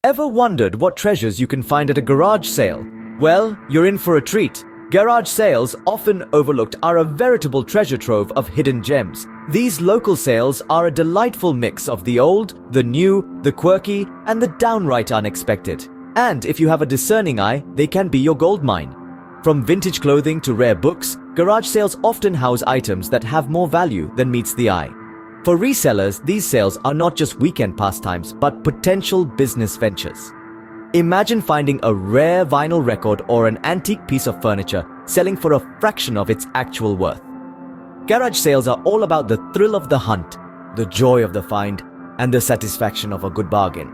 Ever wondered what treasures you can find at a garage sale? Well, you're in for a treat. Garage sales, often overlooked, are a veritable treasure trove of hidden gems. These local sales are a delightful mix of the old, the new, the quirky, and the downright unexpected. And if you have a discerning eye, they can be your goldmine. From vintage clothing to rare books, garage sales often house items that have more value than meets the eye. For resellers, these sales are not just weekend pastimes, but potential business ventures. Imagine finding a rare vinyl record or an antique piece of furniture selling for a fraction of its actual worth. Garage sales are all about the thrill of the hunt, the joy of the find, and the satisfaction of a good bargain.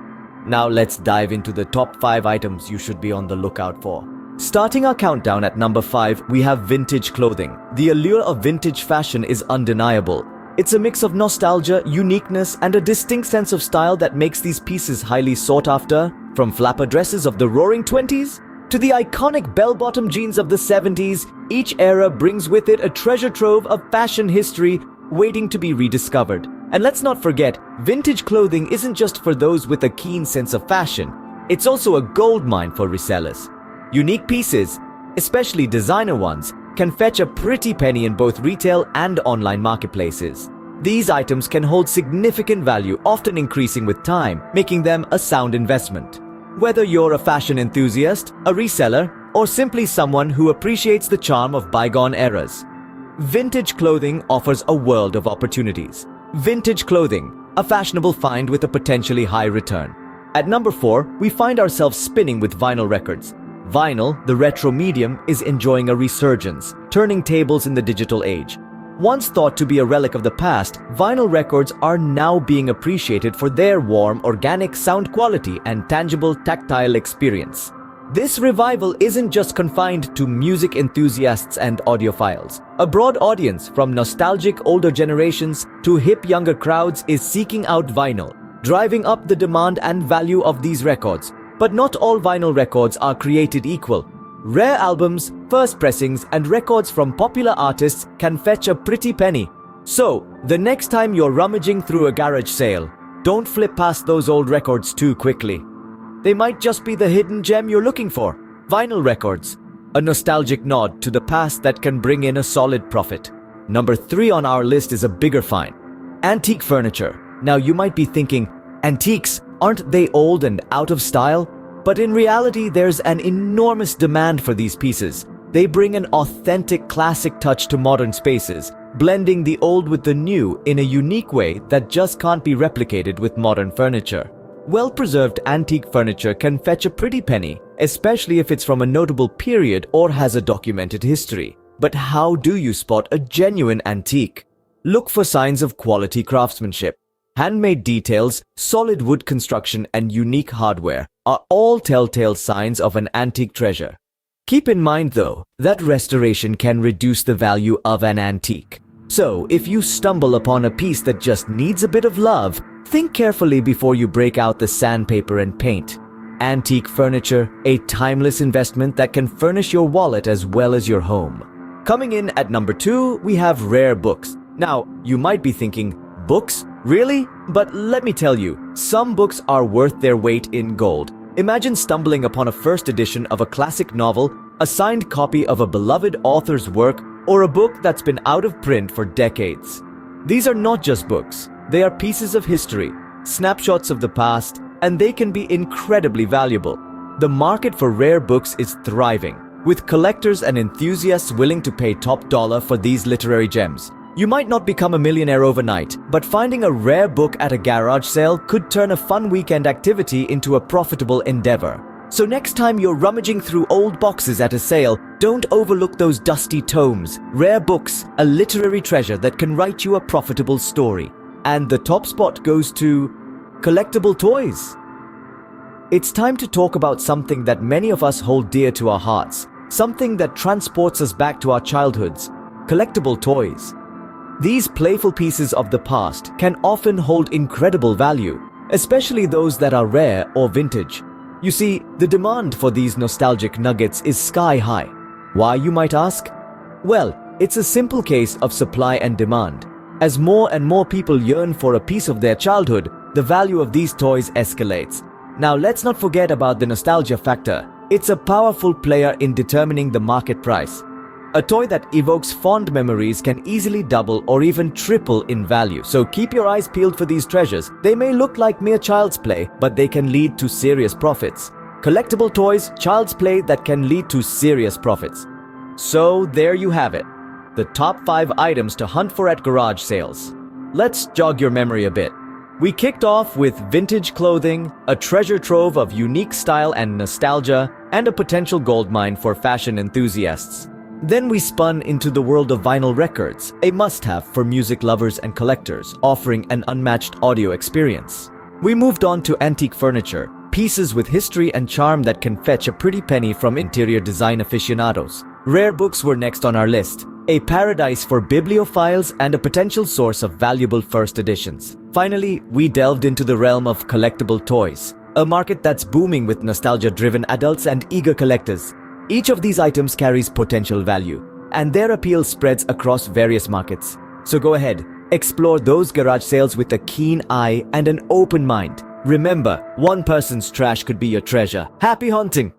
Now let's dive into the top 5 items you should be on the lookout for. Starting our countdown at number 5, we have vintage clothing. The allure of vintage fashion is undeniable. It's a mix of nostalgia, uniqueness, and a distinct sense of style that makes these pieces highly sought after. From flapper dresses of the roaring 20s to the iconic bell-bottom jeans of the 70s, each era brings with it a treasure trove of fashion history waiting to be rediscovered. And let's not forget, vintage clothing isn't just for those with a keen sense of fashion. It's also a goldmine for resellers. Unique pieces, especially designer ones, can fetch a pretty penny in both retail and online marketplaces. These items can hold significant value, often increasing with time, making them a sound investment. Whether you're a fashion enthusiast, a reseller, or simply someone who appreciates the charm of bygone eras, vintage clothing offers a world of opportunities. Vintage clothing, a fashionable find with a potentially high return. At number 4, we find ourselves spinning with vinyl records. Vinyl, the retro medium, is enjoying a resurgence, turning tables in the digital age. Once thought to be a relic of the past, vinyl records are now being appreciated for their warm, organic sound quality and tangible tactile experience. This revival isn't just confined to music enthusiasts and audiophiles. A broad audience, from nostalgic older generations to hip younger crowds, is seeking out vinyl, driving up the demand and value of these records. But not all vinyl records are created equal. Rare albums, first pressings, and records from popular artists can fetch a pretty penny. So, the next time you're rummaging through a garage sale, don't flip past those old records too quickly. They might just be the hidden gem you're looking for. Vinyl records, a nostalgic nod to the past that can bring in a solid profit. Number 3 on our list is a bigger find. Antique furniture. Now you might be thinking, antiques, aren't they old and out of style? But in reality, there's an enormous demand for these pieces. They bring an authentic classic touch to modern spaces, blending the old with the new in a unique way that just can't be replicated with modern furniture. Well-preserved antique furniture can fetch a pretty penny, especially if it's from a notable period or has a documented history. But how do you spot a genuine antique? Look for signs of quality craftsmanship. Handmade details, solid wood construction, and unique hardware are all telltale signs of an antique treasure. Keep in mind, though, that restoration can reduce the value of an antique. So, if you stumble upon a piece that just needs a bit of love, think carefully before you break out the sandpaper and paint. Antique furniture, a timeless investment that can furnish your wallet as well as your home. Coming in at number 2, we have rare books. Now, you might be thinking, books? Really? But let me tell you, some books are worth their weight in gold. Imagine stumbling upon a first edition of a classic novel, a signed copy of a beloved author's work, or a book that's been out of print for decades. These are not just books. They are pieces of history, snapshots of the past, and they can be incredibly valuable. The market for rare books is thriving, with collectors and enthusiasts willing to pay top dollar for these literary gems. You might not become a millionaire overnight, but finding a rare book at a garage sale could turn a fun weekend activity into a profitable endeavor. So next time you're rummaging through old boxes at a sale, don't overlook those dusty tomes. Rare books, a literary treasure that can write you a profitable story. And the top spot goes to collectible toys. It's time to talk about something that many of us hold dear to our hearts, something that transports us back to our childhoods: collectible toys. These playful pieces of the past can often hold incredible value, especially those that are rare or vintage. You see, the demand for these nostalgic nuggets is sky high. Why, you might ask? Well, it's a simple case of supply and demand. As more and more people yearn for a piece of their childhood, the value of these toys escalates. Now let's not forget about the nostalgia factor. It's a powerful player in determining the market price. A toy that evokes fond memories can easily double or even triple in value, so keep your eyes peeled for these treasures. They may look like mere child's play, but they can lead to serious profits. Collectible toys, child's play that can lead to serious profits. So there you have it, the top 5 items to hunt for at garage sales. Let's jog your memory a bit. We kicked off with vintage clothing, a treasure trove of unique style and nostalgia, and a potential goldmine for fashion enthusiasts. Then we spun into the world of vinyl records, a must-have for music lovers and collectors, offering an unmatched audio experience. We moved on to antique furniture, pieces with history and charm that can fetch a pretty penny from interior design aficionados. Rare books were next on our list, a paradise for bibliophiles and a potential source of valuable first editions. Finally, we delved into the realm of collectible toys, a market that's booming with nostalgia-driven adults and eager collectors. Each of these items carries potential value, and their appeal spreads across various markets. So go ahead, explore those garage sales with a keen eye and an open mind. Remember, one person's trash could be your treasure. Happy hunting!